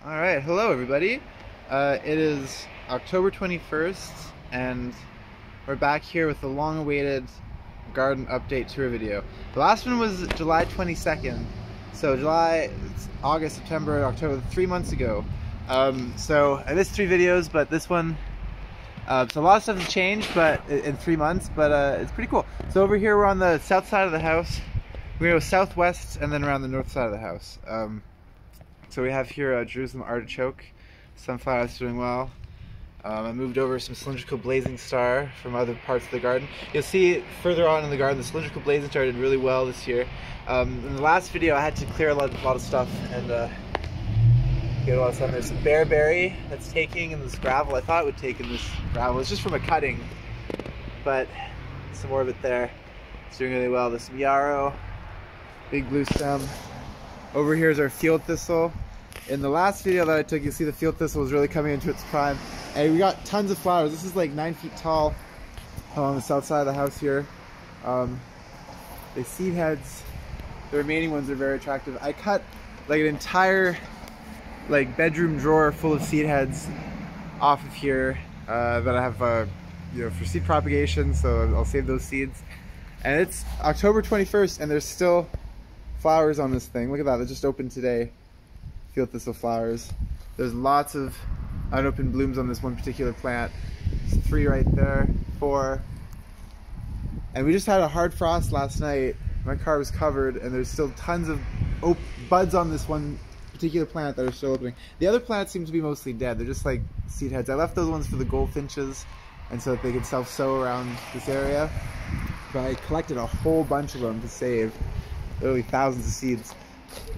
Alright, hello everybody. It is October 21st and we're back here with the long-awaited garden update tour video. The last one was July 22nd, so July, August, September, October, 3 months ago. So I missed 3 videos, but this one, so a lot of stuff has changed but in 3 months, but it's pretty cool. So over here we're on the south side of the house. We're gonna go southwest and then around the north side of the house. So we have here Jerusalem artichoke, sunflowers doing well. I moved over some cylindrical blazing star from other parts of the garden. You'll see further on in the garden the cylindrical blazing star did really well this year. In the last video I had to clear a lot of stuff and get a lot of stuff. There's some bearberry that's taking in this gravel. I thought it would take in this gravel. It's just from a cutting, but some more of it there. It's doing really well. There's some yarrow, big blue stem. Over here is our field thistle. In the last video that I took, you'll see the field thistle was really coming into its prime. And we got tons of flowers. This is like 9 feet tall along the south side of the house here. The seed heads, the remaining ones are very attractive. I cut like an entire bedroom drawer full of seed heads off of here that I have for seed propagation, so I'll save those seeds. And it's October 21st and there's still flowers on this thing. Look at that, they just opened today. Field thistle flowers. There's lots of unopened blooms on this one particular plant. There's 3 right there, 4. And we just had a hard frost last night. My car was covered and there's still tons of buds on this one particular plant that are still opening. The other plants seem to be mostly dead. They're just like seed heads. I left those ones for the goldfinches and so that they could self-sow around this area. But I collected a whole bunch of them to save. Literally thousands of seeds.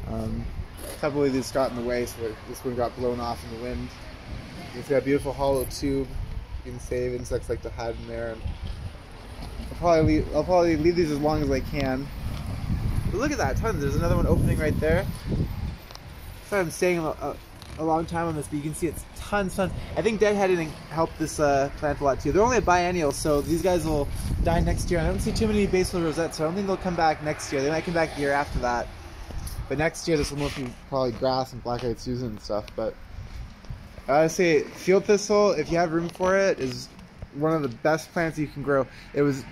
A couple of these got in the way, so this one got blown off in the wind. It's got a beautiful hollow tube. You can save. Insects like to hide in there. And I'll probably leave these as long as I can. But look at that, tons. There's another one opening right there. So I'm staying a long time on this, but you can see it's tons. I think deadheading helped this plant a lot too. They're only a biennial, so these guys will die next year. I don't see too many basal rosettes, so I don't think they'll come back next year. They might come back the year after that. But next year this will mostly probably grass and black-eyed Susan and stuff. But I say field thistle, if you have room for it, is one of the best plants you can grow. It was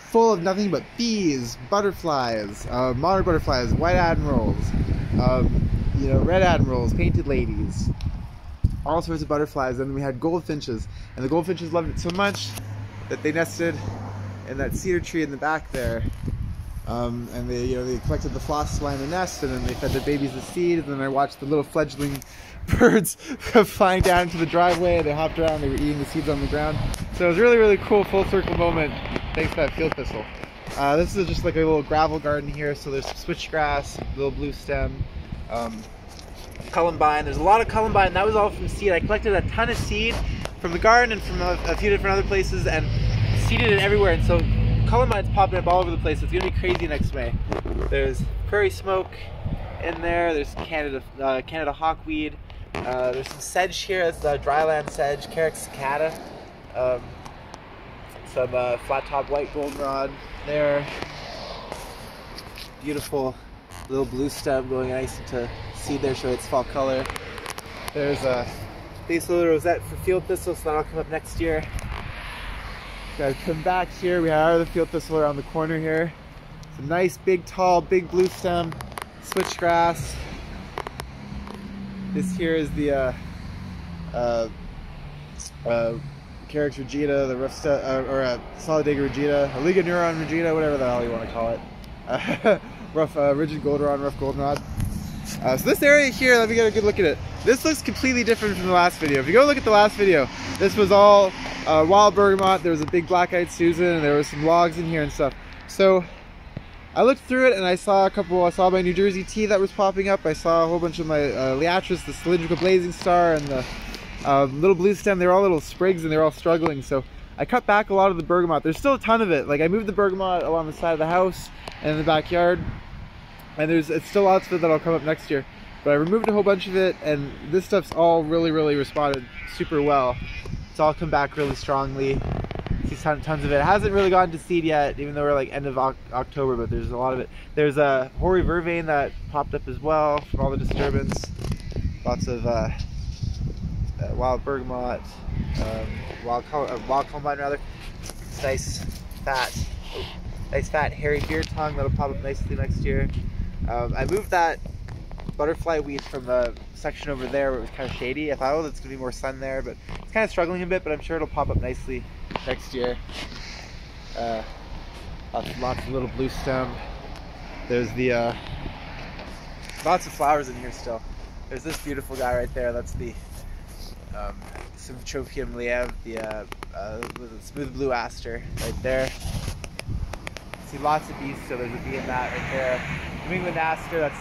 full of nothing but bees, butterflies, monarch butterflies, white admirals, red admirals, painted ladies, all sorts of butterflies. And we had goldfinches, and the goldfinches loved it so much that they nested in that cedar tree in the back there. And they collected the floss to line the nest, and then they fed their babies the seed, and then I watched the little fledgling birds flying down to the driveway. They hopped around, they were eating the seeds on the ground. So it was a really, really cool full circle moment thanks to that field thistle. This is just like a little gravel garden here, so there's switchgrass, little blue stem, columbine. There's a lot of columbine. That was all from seed. I collected a ton of seed from the garden and from a few different other places and seeded it everywhere, and so columbine's popping up all over the place. It's gonna be crazy next May. There's prairie smoke in there. There's Canada hawkweed. There's some sedge here. It's dryland sedge, Carex cicada. Some flat top white goldenrod there. Beautiful little blue stem going nice into seed there, showing its fall color. There's a basal rosette for field thistle, so that'll come up next year. Guys, come back here. We have our other field thistle around the corner here. It's a nice, big, tall, big blue stem, switchgrass. This here is the Carex rigida, the rough Solidaga rigida, Oligoneuron rigida, whatever the hell you want to call it. Rigid goldenrod, rough goldenrod. So this area here, let me get a good look at it. This looks completely different from the last video. If you go look at the last video, this was all wild bergamot. There was a big black-eyed Susan, and there was some logs in here and stuff. So I looked through it and I saw my New Jersey tea that was popping up. I saw a whole bunch of my Liatris, the cylindrical blazing star, and the little blue stem. They're all little sprigs and they're all struggling. So I cut back a lot of the bergamot. There's still a ton of it. Like, I moved the bergamot along the side of the house and in the backyard, and it's still lots of it that'll come up next year. But I removed a whole bunch of it, and this stuff's all really, really responded super well. It's all come back really strongly. See tons of it. It hasn't really gotten to seed yet, even though we're like end of October, but there's a lot of it. There's a hoary vervain that popped up as well from all the disturbance. Lots of wild bergamot, wild columbine rather. It's nice fat hairy beer tongue that'll pop up nicely next year. I moved that butterfly weed from the section over there where it was kind of shady. I thought, oh, there's gonna be more sun there, but it's kind of struggling a bit, but I'm sure it'll pop up nicely next year. Lots of little blue stem. There's the lots of flowers in here still. There's this beautiful guy right there. That's the Symptropium Liev, the smooth blue aster right there. See lots of bees still. There's a bee in that right there. New England aster, that's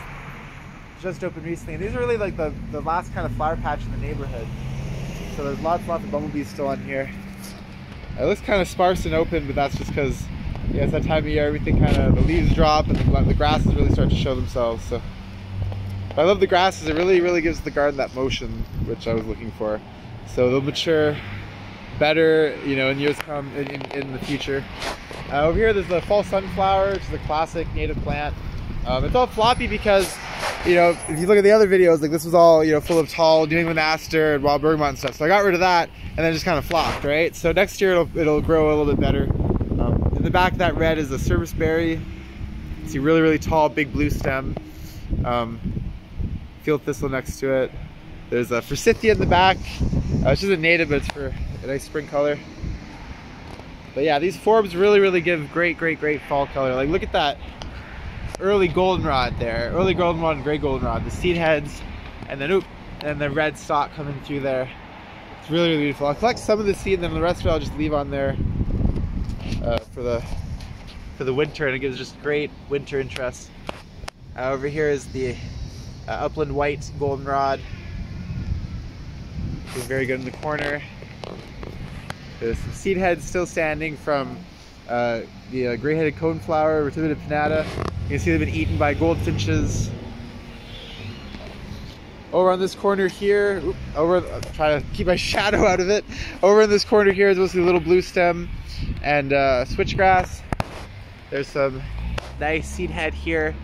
just opened recently. And these are really like the last kind of flower patch in the neighborhood. So there's lots of bumblebees still on here. It looks kind of sparse and open, but that's just because, yeah, it's that time of year, everything kind of, the leaves drop and the grasses really start to show themselves. So, but I love the grasses. It really gives the garden that motion, which I was looking for. So they'll mature better, you know, in years come in the future. Over here, there's the fall sunflower, which is a classic native plant. It's all floppy because, you know, if you look at the other videos, like this was all, you know, full of tall New England aster and wild bergamot and stuff. So I got rid of that and then just kind of flopped, right? So next year it'll grow a little bit better. In the back of that red is a serviceberry. See really tall, big blue stem. Field thistle next to it. There's a forsythia in the back. Which isn't native, but it's for a nice spring color. But yeah, these forbs really give great fall color. Like look at that early goldenrod there. Early goldenrod and gray goldenrod. The seed heads, and then and the red stalk coming through there. It's really beautiful. I'll collect some of the seed, and then the rest of it I'll just leave on there for the winter, and it gives just great winter interest. Over here is the upland white goldenrod. It's very good in the corner. There's some seed heads still standing from the gray-headed coneflower, Ratibida pinnata. You can see they've been eaten by goldfinches. Over on this corner here, try to keep my shadow out of it. Over in this corner here is mostly little blue stem and switchgrass. There's some nice seed head here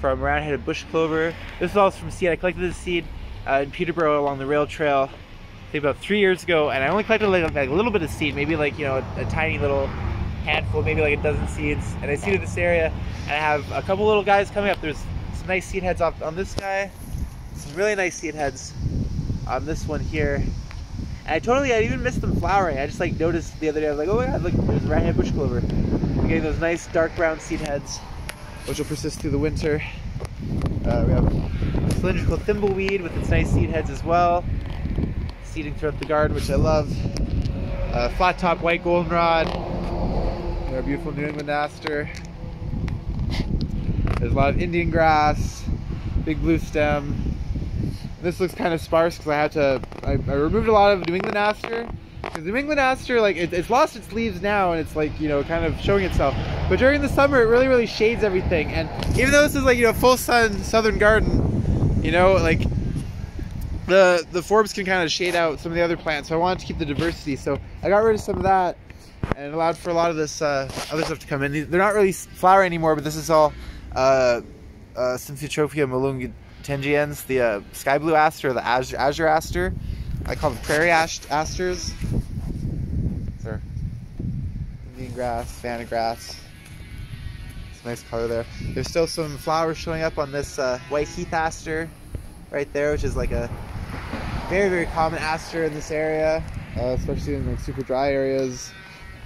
from round-headed bush clover. This is all from seed. I collected this seed in Peterborough along the rail trail, I think about 3 years ago, and I only collected like a little bit of seed, maybe like, you know, a tiny little handful, maybe like a dozen seeds. And I seeded this area, and I have a couple little guys coming up. There's some nice seed heads on this guy, some really nice seed heads on this one here. And I even missed them flowering. I just like noticed the other day, I was like, oh my god, look, there's round-headed bush clover. I'm getting those nice dark brown seed heads, which will persist through the winter. We have cylindrical thimbleweed with its nice seed heads as well, seeding throughout the garden, which I love. Flat top white goldenrod, our beautiful New England aster. There's a lot of Indian grass, big blue stem. This looks kind of sparse because I removed a lot of New England aster. Because New England aster, like it's lost its leaves now, and it's like, you know, kind of showing itself. But during the summer, it really shades everything. And even though this is like, you know, full sun southern garden, you know, like the forbs can kind of shade out some of the other plants. So I wanted to keep the diversity. So I got rid of some of that and allowed for a lot of this other stuff to come in. They're not really flowering anymore, but this is all Symphotropium Olungatengiens, the sky blue aster, the azure aster. I call them prairie asters. These are Indian grass, Vanna grass. It's a nice color there. There's still some flowers showing up on this white heath aster right there, which is like a very common aster in this area, especially in like super dry areas,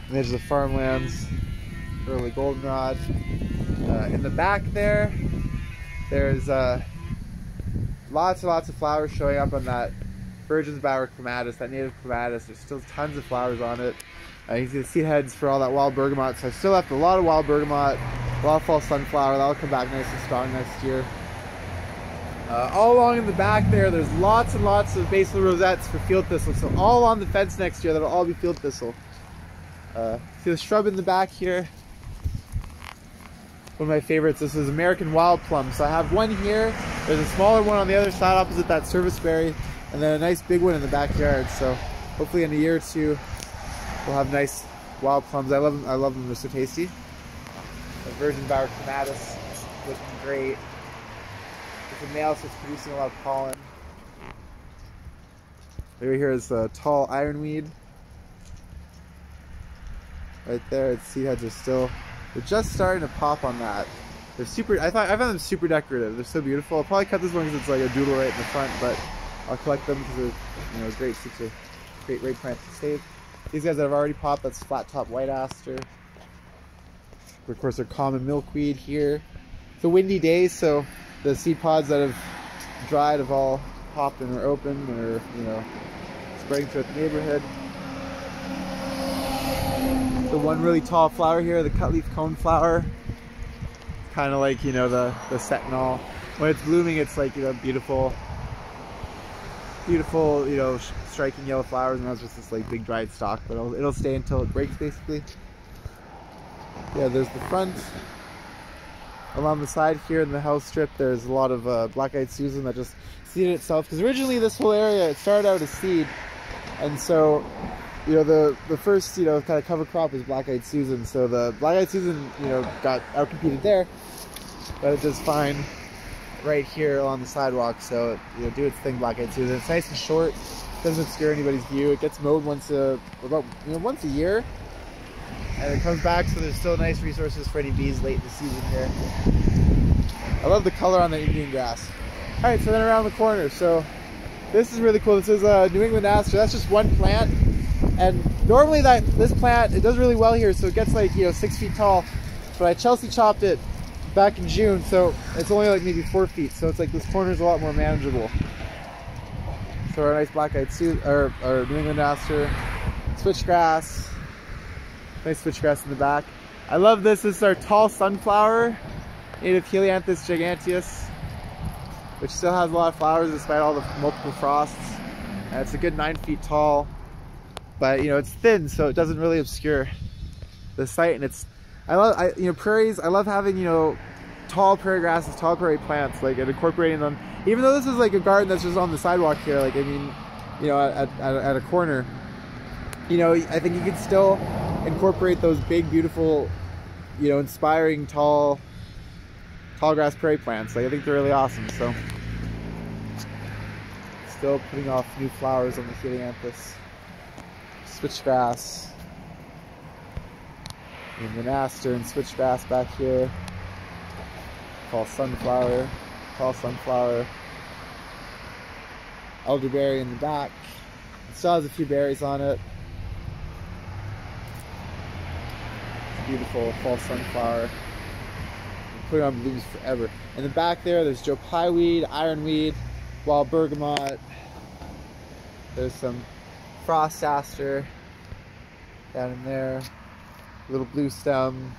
on the edges of farmlands. Early goldenrod. In the back there's lots of flowers showing up on that Virgin's Bower clematis, that native clematis. There's still tons of flowers on it. You can see the seed heads for all that wild bergamot. So I still left a lot of wild bergamot, a lot of fall sunflower. That'll come back nice and strong next year. All along in the back there's lots and lots of basil rosettes for field thistle. So all on the fence next year, that'll all be field thistle. See the shrub in the back here. One of my favorites, this is American wild plum. So I have one here, there's a smaller one on the other side opposite that serviceberry, and then a nice big one in the backyard. So hopefully in a year or two, we'll have nice wild plums. I love them, they're so tasty. The Virgin Bower clematis looking great. It's a male, so it's producing a lot of pollen. Over here is tall ironweed. Right there, its seed heads are still, they're just starting to pop on that. They're super, I found them super decorative. They're so beautiful. I'll probably cut this one because it's like a doodle right in the front, but I'll collect them because they're, you know, great plants to save. These guys that have already popped, that's flat top white aster. Of course, they're common milkweed here. It's a windy day, so the seed pods that have dried have all popped and are open and are, you know, spreading throughout the neighborhood. The one really tall flower here, the cutleaf coneflower, kind of like, you know, the sentinel. When it's blooming, it's like, you know, beautiful, you know, striking yellow flowers, and that's just this like big dried stalk, but it'll stay until it breaks, basically. Yeah, there's the front. Along the side here in the house strip, there's a lot of black-eyed Susan that just seeded itself, because originally this whole area, it started out as seed, and so, you know, the first, you know, kind of cover crop was black-eyed Susan, so the black-eyed Susan, you know, got outcompeted there, but it does fine right here along the sidewalk, so it, you know, do its thing, black-eyed Susan. It's nice and short, doesn't obscure anybody's view. It gets mowed once a year, and it comes back, so there's still nice resources for any bees late in the season here. I love the color on the Indian grass. Alright, so then around the corner, so this is really cool. This is a New England aster. That's just one plant, and normally this plant, it does really well here, so it gets like, you know, 6 feet tall, but I Chelsea chopped it back in June, so it's only like maybe 4 feet, so it's like this corner is a lot more manageable. So our nice black-eyed our New England aster, switchgrass. Nice switchgrass in the back. I love this. This is our tall sunflower, native Helianthus giganteus, which still has a lot of flowers despite all the multiple frosts. And it's a good 9 feet tall, but you know, it's thin, so it doesn't really obscure the site. And it's, you know, prairies. I love having, you know, tall prairie grasses, tall prairie plants, like, and incorporating them. Even though this is like a garden that's just on the sidewalk here, like, I mean, you know, at a corner, you know, I think you could still incorporate those big, beautiful, you know, inspiring tall grass prairie plants. Like, I think they're really awesome. So still putting off new flowers on the Helianthus. Switchgrass, and the aster and switchgrass back here. Tall sunflower, elderberry in the back. It still has a few berries on it. Beautiful fall sunflower. Put it on blooms forever. In the back there's Joe Pyeweed, ironweed, wild bergamot. There's some frost aster down in there. Little blue stem.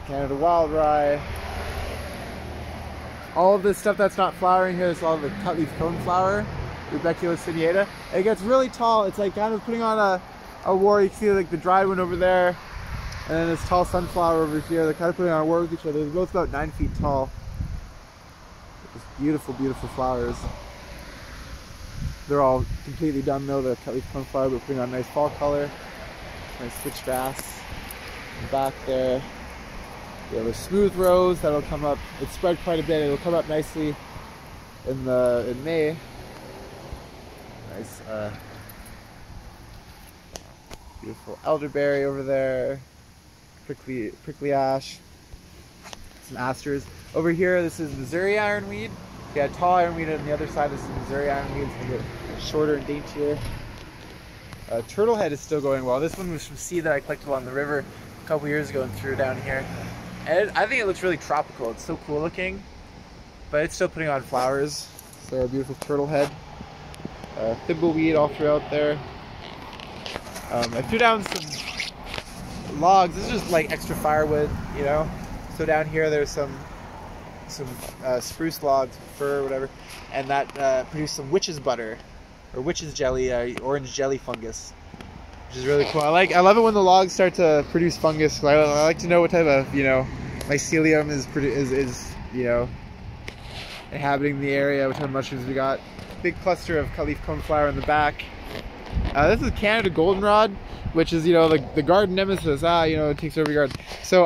Canada wild rye. All of this stuff that's not flowering here is all of the cutleaf coneflower, Rubecula cineata. It gets really tall. It's like kind of putting on a war. You can see like the dried one over there, and then this tall sunflower over here. They're kind of putting on a war with each other. They're both about 9 feet tall. Just beautiful, beautiful flowers. They're all completely done though, the cutleaf coneflower, but putting on a nice fall color. Nice switchgrass. Back there, we have a smooth rose that'll come up. It's spread quite a bit. It'll come up nicely in May. Nice, beautiful elderberry over there. Prickly ash. Some asters over here. This is Missouri ironweed. We had tall ironweed on the other side. This is Missouri ironweed. It's gonna get shorter and daintier. Turtlehead is still going well. This one was from seed that I collected along the river a couple years ago and threw down here. And I think it looks really tropical. It's so cool looking, but it's still putting on flowers. So a beautiful turtlehead. Thimbleweed all throughout there. I threw down some logs. This is just like extra firewood, you know. So down here there's some spruce logs, fir, whatever, and that produced some witch's butter. Or witch's jelly, orange jelly fungus, which is really cool. I love it when the logs start to produce fungus. I like to know what type of, you know, mycelium is you know, inhabiting the area. What type of mushrooms we got. Big cluster of cutleaf coneflower in the back. This is Canada goldenrod, which is, you know, the garden nemesis. You know, it takes over your garden. So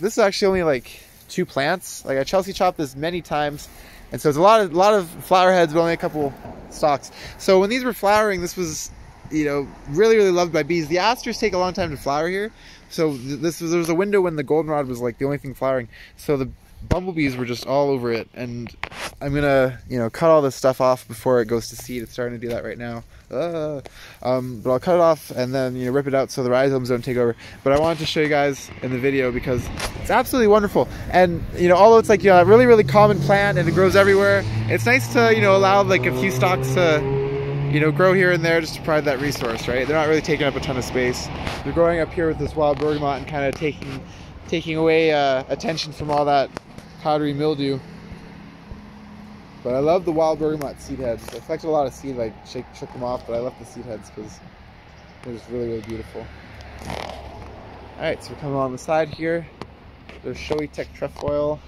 this is actually only like 2 plants. Like I Chelsea chopped this many times. And so it's a lot of flower heads, but only a couple stalks. So when these were flowering, this was, you know, really loved by bees. The asters take a long time to flower here. So there was a window when the goldenrod was like the only thing flowering. So the bumblebees were just all over it, and I'm gonna, you know, cut all this stuff off before it goes to seed. It's starting to do that right now. But I'll cut it off and then, you know, rip it out so the rhizomes don't take over. But I wanted to show you guys in the video because it's absolutely wonderful. And, you know, although it's like, you know, a really common plant and it grows everywhere, it's nice to, you know, allow like a few stalks to, you know, grow here and there just to provide that resource, right? They're not really taking up a ton of space. They're growing up here with this wild bergamot and kind of taking away attention from all that powdery mildew. But I love the wild bergamot seed heads. I collected a lot of seed, like shook them off, but I love the seed heads because they're just really beautiful. Alright, so we're coming along the side here. There's showy tech trefoil.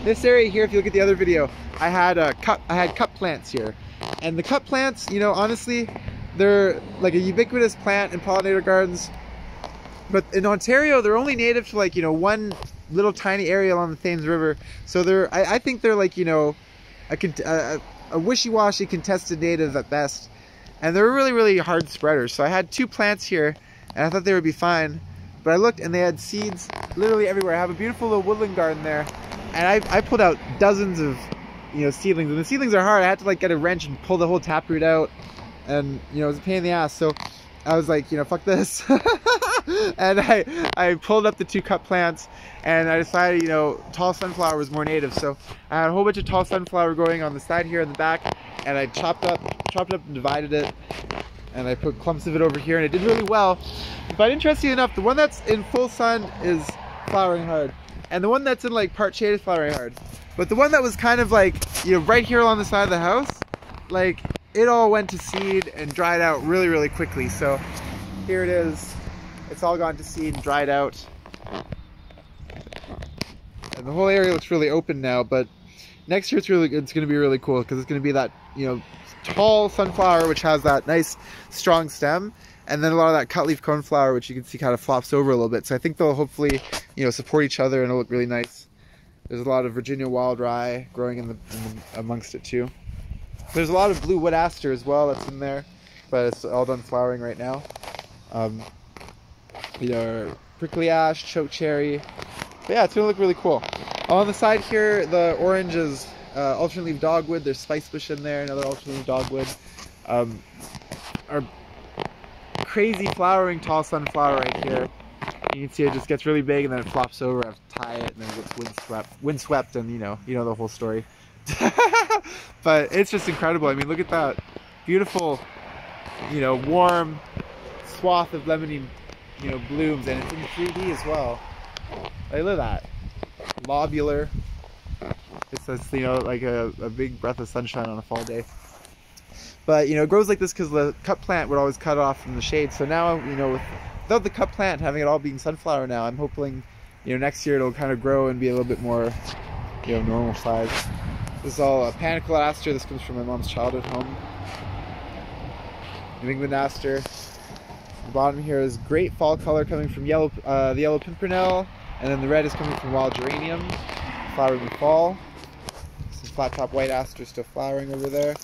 This area here, if you look at the other video, I had cup plants here. And the cup plants, you know, honestly, they're like a ubiquitous plant in pollinator gardens. But in Ontario, they're only native to like, you know, one little tiny area along the Thames River. So they're, I think they're like, you know, a wishy-washy contested native at best. And they're really hard spreaders. So I had 2 plants here, and I thought they would be fine. But I looked and they had seeds literally everywhere. I have a beautiful little woodland garden there. And I pulled out dozens of, you know, seedlings. And the seedlings are hard. I had to like get a wrench and pull the whole taproot out. And, you know, it was a pain in the ass. So I was like, you know, fuck this. And I pulled up the 2 cup plants, and I decided, you know, tall sunflower was more native. So I had a whole bunch of tall sunflower growing on the side here in the back, and I chopped up and divided it, and I put clumps of it over here, and it did really well. But interestingly enough, the one that's in full sun is flowering hard, and the one that's in like part shade is flowering hard. But the one that was kind of like, you know, right here along the side of the house, like it all went to seed and dried out really quickly. So here it is. It's all gone to seed and dried out. And the whole area looks really open now, but next year it's going to be really cool because it's going to be that, you know, tall sunflower which has that nice strong stem, and then a lot of that cut leaf coneflower which you can see kind of flops over a little bit. So I think they'll hopefully, you know, support each other and it'll look really nice. There's a lot of Virginia wild rye growing amongst it too. There's a lot of blue wood aster as well that's in there, but it's all done flowering right now. You know, prickly ash, choke cherry. But yeah, it's gonna look really cool. On the side here, the orange is alternate leaf dogwood. There's Spicebush in there, another alternate leaf dogwood. Our crazy flowering tall sunflower right here. You can see it just gets really big and then it flops over. I have to tie it and then it gets windswept, and you know the whole story. But it's just incredible. I mean, look at that beautiful, you know, warm swath of lemony, you know, blooms, and it's in 3D as well. Like, look at that. Lobular. It's just, you know, like a big breath of sunshine on a fall day. But, you know, it grows like this because the cup plant would always cut off from the shade. So now, you know, without the cup plant having it all being sunflower now, I'm hoping, you know, next year it'll kind of grow and be a little bit more, you know, normal size. This is all a panicle aster. This comes from my mom's childhood home. New England aster. The bottom here is great fall color coming from the yellow pimpernel, and then the red is coming from wild geranium, flowering in fall. Some flat top white aster still flowering over there.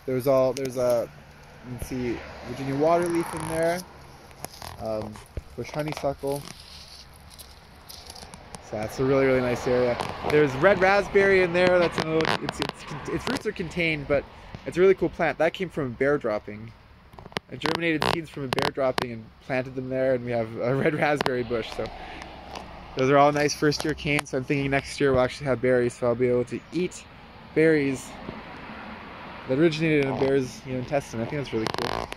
There's a, you can see Virginia waterleaf in there, bush honeysuckle. So that's a really nice area. There's red raspberry in there. That's its roots are contained, but it's a really cool plant. That came from a bear dropping. I germinated seeds from a bear dropping and planted them there, and we have a red raspberry bush. So those are all nice first year canes. So I'm thinking next year we'll actually have berries, so I'll be able to eat berries that originated in a bear's, you know, intestine. I think that's really cool.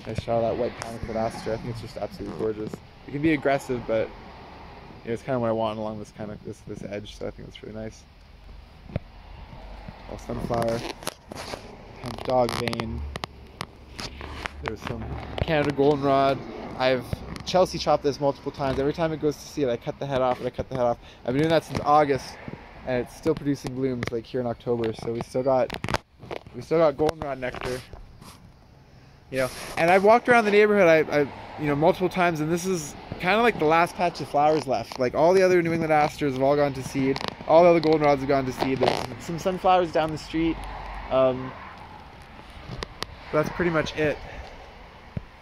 Nice shot of that white panicle aster. I think it's just absolutely gorgeous. It can be aggressive, but you know, it's kind of what I want along this kind of this edge. So I think that's really nice. All sunflower, hemp dog vein. There's some Canada goldenrod. I've Chelsea chopped this multiple times. Every time it goes to seed, I cut the head off and I cut the head off. I've been doing that since August, and it's still producing blooms like here in October. So we still got goldenrod nectar. You know, and I've walked around the neighborhood, you know, multiple times, and this is kind of like the last patch of flowers left. Like all the other New England asters have all gone to seed. All the other goldenrods have gone to seed. There's some sunflowers down the street. But that's pretty much it.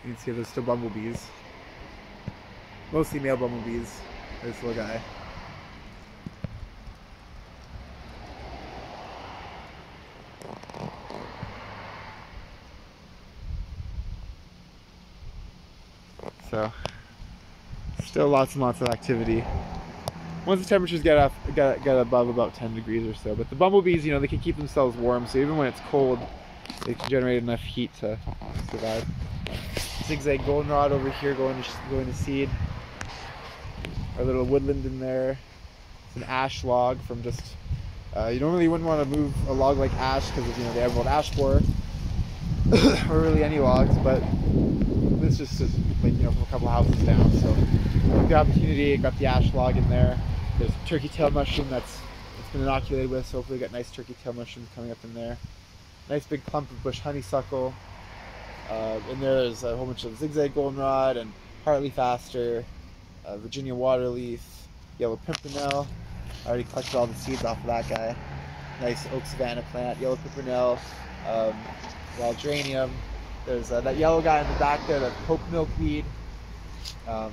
You can see there's still bumblebees. Mostly male bumblebees. There's this little guy. So, still lots and lots of activity. Once the temperatures get above about 10 degrees or so. But the bumblebees, you know, they can keep themselves warm, so even when it's cold, they can generate enough heat to survive. Zigzag goldenrod over here going to seed. Our little woodland in there. It's an ash log from just, you normally wouldn't want to move a log like ash because of, you know, the emerald ash borer. Or really any logs, but it's just like, you know, from a couple houses down. So the opportunity, got the ash log in there. There's turkey tail mushroom that's been inoculated with, so hopefully we got nice turkey tail mushrooms coming up in there. Nice big clump of bush honeysuckle. In there's a whole bunch of zigzag goldenrod and heartleaf aster, Virginia waterleaf, yellow pimpernel. I already collected all the seeds off of that guy. Nice oak savanna plant, yellow pimpernel, wild geranium. There's that yellow guy in the back there, that poke milkweed. There's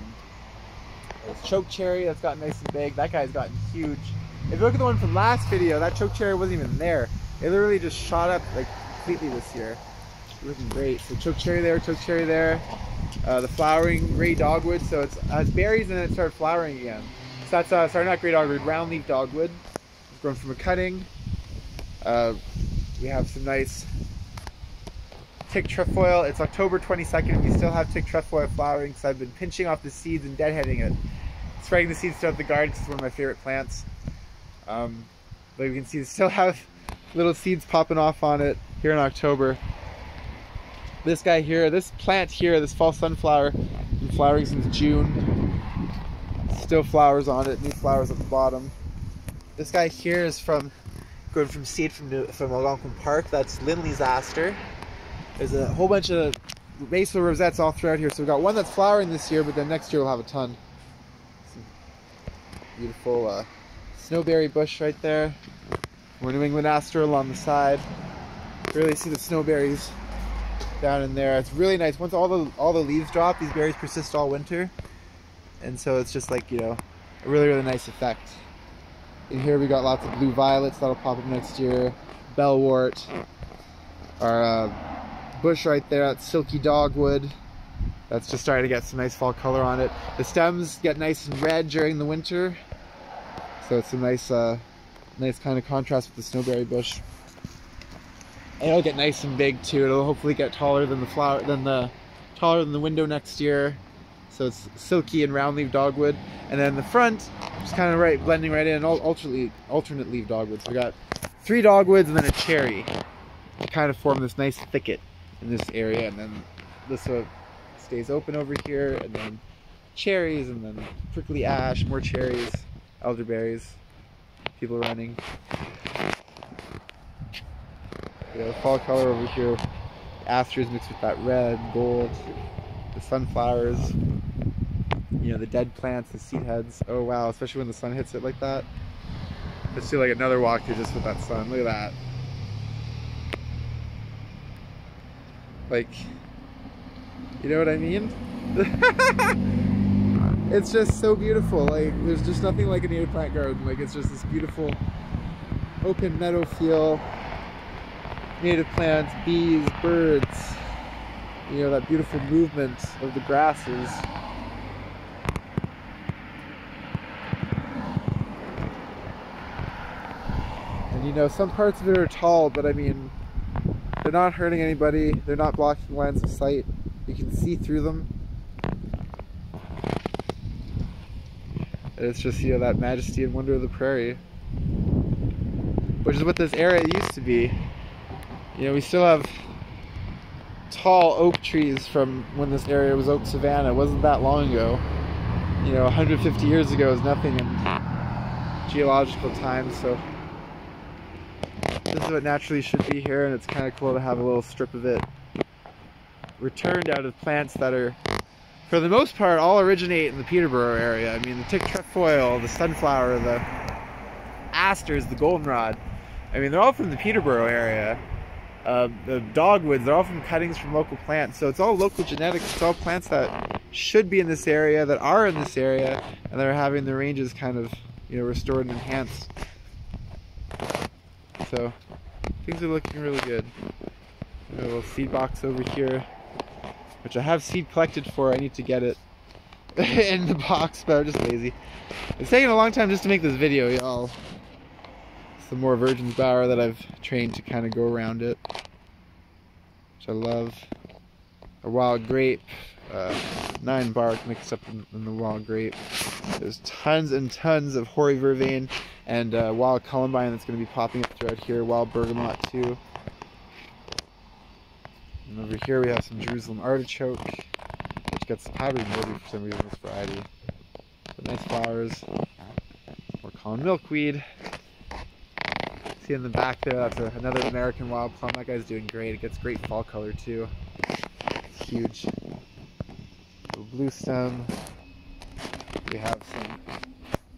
chokecherry that's gotten nice and big. That guy's gotten huge. If you look at the one from last video, that chokecherry wasn't even there. It literally just shot up like completely this year. Looking great. So chokecherry there. The flowering gray dogwood. So it has berries and then it started flowering again. So that's sorry, not gray dogwood, round leaf dogwood. It's grown from a cutting. We have some nice tick trefoil. It's October 22nd. We still have tick trefoil flowering, so I've been pinching off the seeds and deadheading it. Spreading the seeds throughout the garden. It's one of my favorite plants. But you can see we still have little seeds popping off on it here in October. This guy here, this plant here, this fall sunflower, been flowering since June. Still flowers on it, new flowers at the bottom. This guy here is going from seed from Algonquin Park. That's Lindley's aster. There's a whole bunch of basal rosettes all throughout here. So we've got one that's flowering this year, but then next year we'll have a ton. Some beautiful snowberry bush right there. More New England aster along the side. Really see the snowberries down in there. It's really nice. Once all the leaves drop, these berries persist all winter. And so it's just like, you know, a really, really nice effect. In here we got lots of blue violets that'll pop up next year. Bellwort. Our bush right there, that's silky dogwood. That's just starting to get some nice fall color on it. The stems get nice and red during the winter. So it's a nice nice kind of contrast with the snowberry bush. And it'll get nice and big too. It'll hopefully get taller than the window next year. So it's silky and round leaf dogwood. And then the front, just kind of blending right in, alternate leaf dogwoods. We got 3 dogwoods and then a cherry to kind of form this nice thicket in this area. And then this one stays open over here, and then cherries, and then prickly ash, more cherries, elderberries, people running. The fall color over here, asters mixed with that red, gold, the sunflowers, you know, the dead plants, the seed heads. Oh wow, especially when the sun hits it like that. Let's do like another walk through just with that sun. Look at that. Like, you know what I mean? It's just so beautiful. Like, there's just nothing like a native plant garden. Like, it's just this beautiful open meadow feel. Native plants, bees, birds, you know, that beautiful movement of the grasses. And you know, some parts of it are tall, but I mean, they're not hurting anybody, they're not blocking lines of sight, you can see through them. And it's just, you know, that majesty and wonder of the prairie, which is what this area used to be. You know, we still have tall oak trees from when this area was oak savanna. It wasn't that long ago. You know, 150 years ago is nothing in geological time, so this is what naturally should be here, and it's kind of cool to have a little strip of it returned out of plants that are for the most part, all originate in the Peterborough area. I mean, the tick trefoil, the sunflower, the asters, the goldenrod. I mean, they're all from the Peterborough area. The dogwoods, they're all from cuttings from local plants. So it's all local genetics. It's all plants that should be in this area, that are in this area, and that are having their ranges kind of, restored and enhanced. So things are looking really good. A little seed box over here, which I have seed collected for. I need to get it in the box, but I'm just lazy. It's taking a long time just to make this video, y'all. Some more virgin bower that I've trained to kind of go around it, which I love. A wild grape, 9 bark mixed up in the wild grape. There's tons and tons of hoary vervain and wild columbine that's going to be popping up throughout here. Wild bergamot too. And over here we have some Jerusalem artichoke, which gets powdered mildew for some reason, this variety. But nice flowers. More common milkweed. See in the back there, that's another American wild plum. That guy's doing great. It gets great fall color too. It's huge. Little blue stem. We have some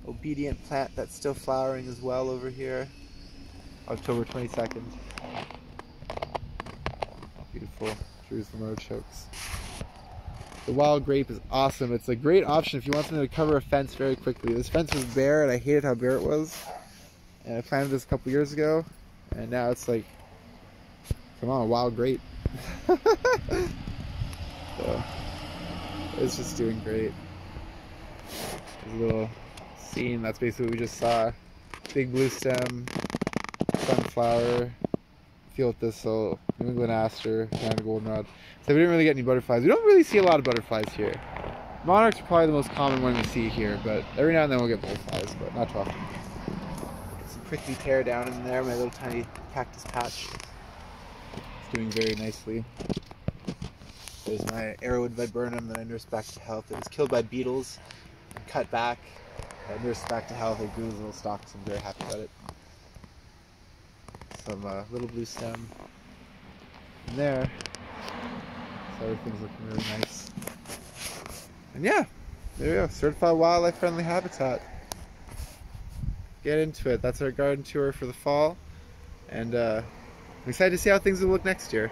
obedient plant that's still flowering as well over here. October 22nd. Beautiful Jerusalem artichokes. The wild grape is awesome. It's a great option if you want something to cover a fence very quickly. This fence was bare and I hated how bare it was. And I planted this a couple years ago, and now it's like, come on, a wild grape. So, it's just doing great. There's a little scene, that's basically what we just saw. Big blue stem, sunflower, field thistle, New England aster, Canada goldenrod. So we didn't really get any butterflies. We don't really see a lot of butterflies here. Monarchs are probably the most common one we see here, but every now and then we'll get butterflies, but not too often. Prickly pear down in there, my little tiny cactus patch. It's doing very nicely. There's my arrowwood viburnum that I nursed back to health. It was killed by beetles and cut back. I nursed back to health. It grew as little stalks. I'm very happy about it. Some little blue stem in there. So everything's looking really nice. And yeah, there we go. Certified wildlife friendly habitat. Get into it. That's our garden tour for the fall, and I'm excited to see how things will look next year.